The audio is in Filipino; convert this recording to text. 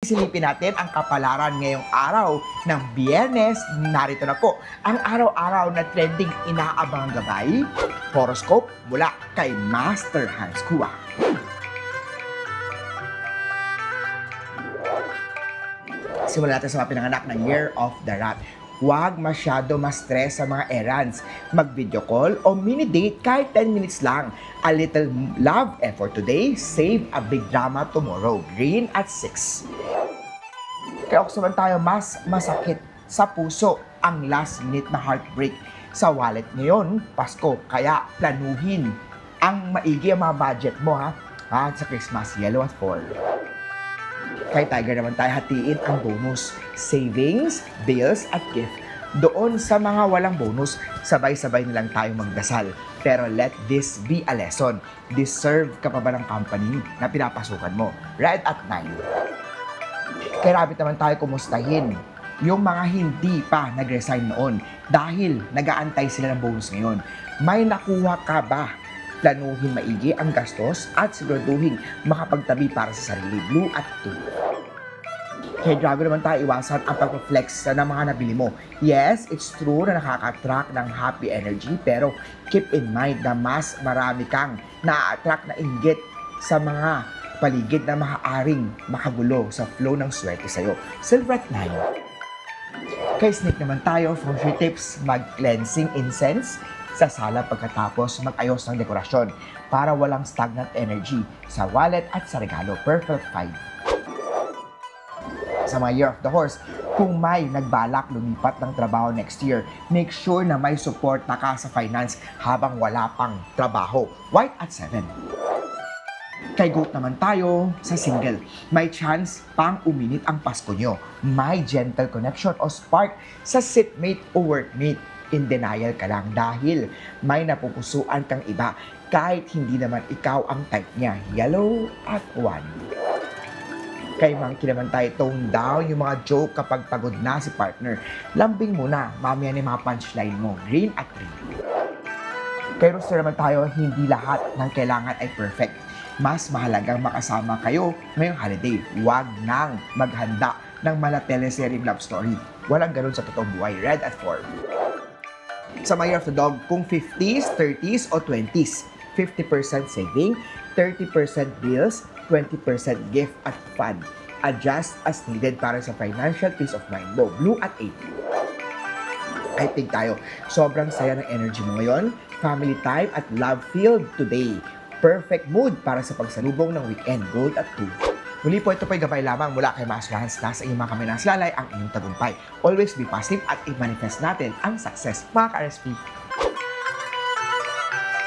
Silipin natin ang kapalaran ngayong araw ng Biyernes. Narito na po ang araw-araw na trending inaabang gabay. Horoscope mula kay Master Hans Kua. Simulan natin sa mga pinanganak ng Year of the Rat. Huwag masyado ma-stress sa mga errands. Mag-video call o mini-date kahit 10 minutes lang. A little love effort today, save a big drama tomorrow. Green at 6. Kaya kung saman tayo, mas masakit sa puso ang last minute na heartbreak sa wallet ngayon, Pasko. Kaya planuhin ang maigi ang mga budget mo sa Christmas. Yellow at 4. Kay Tiger naman tayo, hatiin ang bonus, savings, bills at gift. Doon sa mga walang bonus, sabay-sabay nilang tayo magdasal. Pero let this be a lesson. Deserve ka pa ba ng company na pinapasukan mo? Red at 9. Kay Rabbit naman tayo, kumustahin yung mga hindi pa nag-resign noon dahil nag-aantay sila ng bonus ngayon. May nakuha ka ba? Planuhin maigi ang gastos at siguraduhin makapagtabi para sa sarili. Blue at 2. Kay Drago naman tayo, iwasan ang pag-flex ng mga nabili mo. Yes, it's true na nakaka-attract ng happy energy, pero keep in mind na mas marami kang na-attract na inggit sa mga paligid na maaaring makagulo sa flow ng swerte sa'yo. Silver at 9. Kay Snake naman tayo, feng shui tips, mag-cleansing incense sa sala pagkatapos mag-ayos ng dekorasyon para walang stagnant energy sa wallet at sa regalo. Perfect 5. Sa mga Year of the Horse, kung may nagbalak lumipat ng trabaho next year, make sure na may support na ka sa finance habang wala pang trabaho. White at 7. Kay Goat naman tayo, sa single, may chance pang uminit ang Pasko nyo. May gentle connection o spark sa sitmate o workmate. In denial ka lang dahil may napupusuan kang iba kahit hindi naman ikaw ang type niya. Yellow at 1. Kay Monkey naman tayo, tone down yung mga joke kapag pagod na si partner. Lambing muna, mamaya na yung mga punchline mo. Green at 3. Kay Rooster naman tayo, hindi lahat ng kailangan ay perfect. Mas mahalagang makasama kayo ngayong holiday. Huwag nang maghanda ng mala teleseryeng love story. Walang ganun sa totoong buhay. Red at 4. Sa my Year of the Dog, kung 50s, 30s o 20s, 50% saving, 30% bills, 20% gift at fun. Adjust as needed para sa financial peace of mind mo. Blue at 8. I think tayo, sobrang saya ng energy mo ngayon. Family time at love filled today. Perfect mood para sa pagsalubong ng weekend. Gold at 2. Muli po, ito po'y gabay lamang mula kay Master Hans na sa inyong mga kaminaslalay ang inyong tagumpay. Always be positive at i-manifest natin ang success, mga ka-RSP.